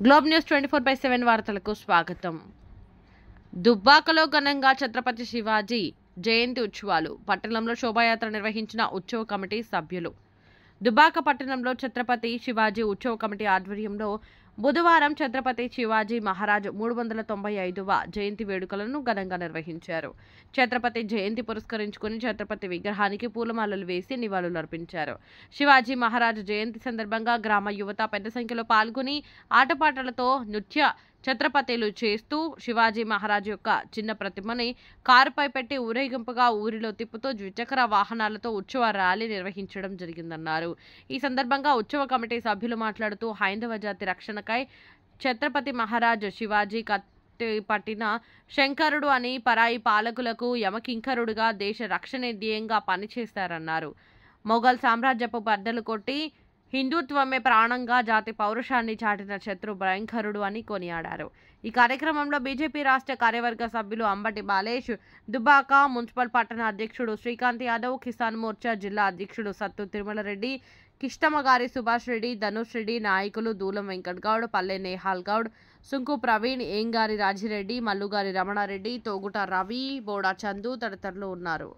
Globe news 24/7 వార్తలకు స్వాగతం. దుబ్బాకలో ఘనంగా ఛత్రపతి శివాజీ జయంతి ఉత్సవాలు. పట్టణంలో శోభాయాత్ర నిర్వహించిన ఉత్సవ కమిటీ సభ్యులు. దుబ్బాక పట్టణంలో ఛత్రపతి శివాజీ ఉత్సవ కమిటీ ఆధ్వర్యంలో బుధవారం ఛత్రపతి శివాజీ మహారాజ్ 395వ జయంతి వేడుకలను ఘనంగా నిర్వహించారు. ఛత్రపతి జయంతి పురస్కరించుకుని ఛత్రపతి విగ్రహానికి పూలమాలలు వేసి నివాళులర్పించారు. శివాజీ మహారాజ్ జయంతి సందర్భంగా గ్రామ యువత పెద్ద సంఖ్యలో పాల్గొని ఆటపాటలతో నృత్య ఛత్రపతిలు చేస్తూ శివాజీ మహారాజ్ యొక్క చిన్న ప్రతిమని కారుపై పెట్టి ఊరేగింపుగా ఊరిలో తిప్పుతూ ద్విచక్ర వాహనాలతో ఉత్సవ ర్యాలీ నిర్వహించడం జరిగిందన్నారు. ఈ సందర్భంగా ఉత్సవ కమిటీ సభ్యులు మాట్లాడుతూ హైందవ జాతి రక్షణకై ఛత్రపతి మహారాజ్ శివాజీ పట్టిన శంకరుడు అని పరాయి పాలకులకు యమకింకరుడుగా దేశ రక్షణ ధ్యేయంగా పనిచేశారన్నారు. మొఘల్ సామ్రాజ్యపు బద్దలు కొట్టి హిందుత్వమే ప్రాణంగా జాతి పౌరుషాన్ని చాటిన శత్రు భయంకరుడు అని కొనియాడారు. ఈ కార్యక్రమంలో బీజేపీ రాష్ట్ర కార్యవర్గ సభ్యులు అంబటి బాలేష్, దుబ్బాక మున్సిపల్ పట్టణ అధ్యక్షుడు శ్రీకాంత్ యాదవ్, కిసాన్ మోర్చా జిల్లా అధ్యక్షుడు సత్తు తిరుమల రెడ్డి, కిష్టమగారి సుభాష్ రెడ్డి, ధనుష్ రెడ్డి, నాయకులు దూలం వెంకట్ గౌడ్, పల్లె నేహాల్ గౌడ్, సుంకు ప్రవీణ్, ఏంగారి రాజిరెడ్డి, మల్లుగారి రమణారెడ్డి, తోగుట రవి, బోడా చందు తదితరులు ఉన్నారు.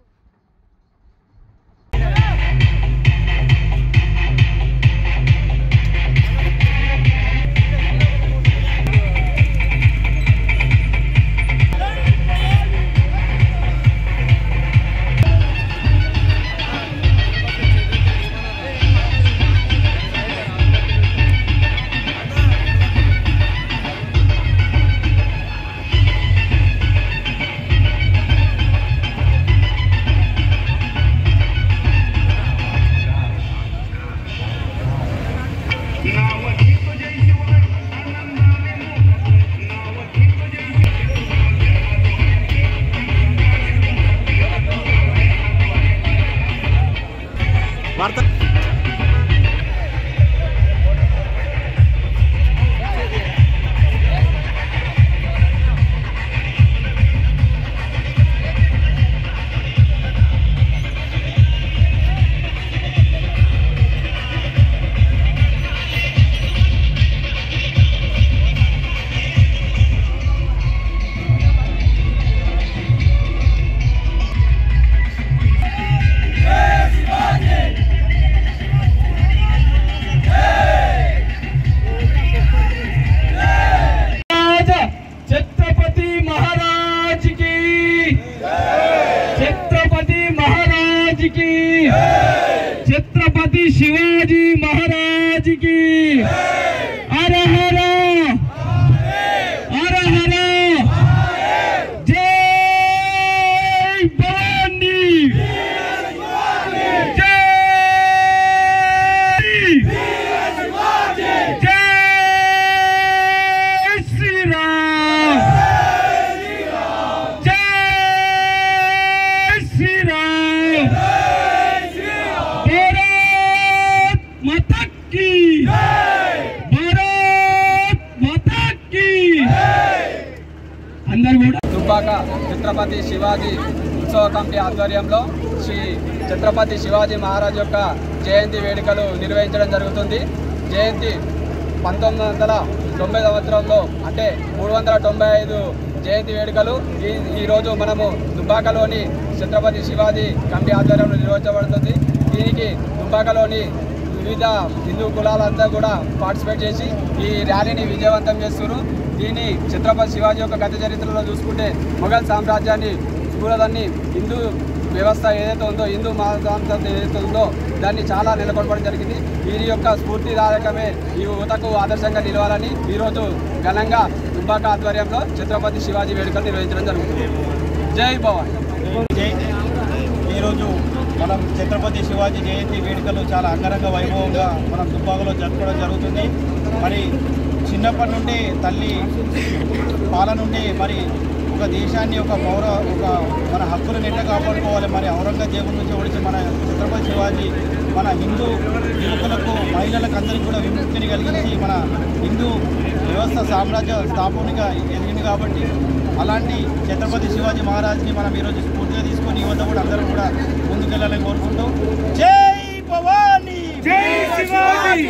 छत्रपति शिवाजी महाराज की हर हर हर हर जय भवानी जय श्री राम जय श्री राम దుబ్బాక ఛత్రపతి శివాజీ ఉత్సవ కమిటీ ఆధ్వర్యంలో శ్రీ ఛత్రపతి శివాజీ మహారాజ్ యొక్క జయంతి వేడుకలు నిర్వహించడం జరుగుతుంది. జయంతి 1990 సంవత్సరంలో అంటే 395 జయంతి వేడుకలు ఈరోజు మనము దుబ్బాకలోని ఛత్రపతి శివాజీ కమిటీ ఆధ్వర్యంలో నిర్వహించబడుతుంది. దీనికి దుబ్బాకలోని వివిధ హిందూ కులాలంతా కూడా పార్టిసిపేట్ చేసి ఈ ర్యాలీని విజయవంతం చేస్తున్నారు. దీన్ని ఛత్రపతి శివాజీ యొక్క గత చరిత్రలో చూసుకుంటే మొఘల్ సామ్రాజ్యాన్ని చూడదాన్ని హిందూ వ్యవస్థ ఏదైతే ఉందో, హిందూ మతాంతం ఏదైతే ఉందో దాన్ని చాలా నెలకొల్పడం జరిగింది. వీరి యొక్క స్ఫూర్తిదాయకమే ఈ యువతకు ఆదర్శంగా నిలవాలని ఈరోజు ఘనంగా దుబ్బాక ఆధ్వర్యంలో ఛత్రపతి శివాజీ వేడుకలు నిర్వహించడం జరుగుతుంది. జై భవాని. ఈరోజు మనం ఛత్రపతి శివాజీ జయంతి వేడుకలు చాలా అంగరంగ వైభవంగా మనం దుబ్బాకలో జరుపుకోవడం జరుగుతుంది. మరి చిన్నప్పటి నుండి తల్లి పాల నుండి మరి ఒక దేశాన్ని ఒక మన హక్కులను ఎట్లా కాపాడుకోవాలి, మరి ఔరంగజేబు నుంచి ఓడించి మన ఛత్రపతి శివాజీ మన హిందూ యువకులకు మహిళలకు అందరికీ కూడా విముక్తిని కలిగించి మన హిందూ వ్యవస్థ సామ్రాజ్య స్థాపనగా ఎదిగింది. కాబట్టి అలాంటి ఛత్రపతి శివాజీ మహారాజ్ని మనం ఈరోజు స్ఫూర్తిగా తీసుకొని యువత కూడా అందరూ కూడా ముందుకెళ్ళాలని కోరుకుంటూ జై భవానీ, జై శివాజీ.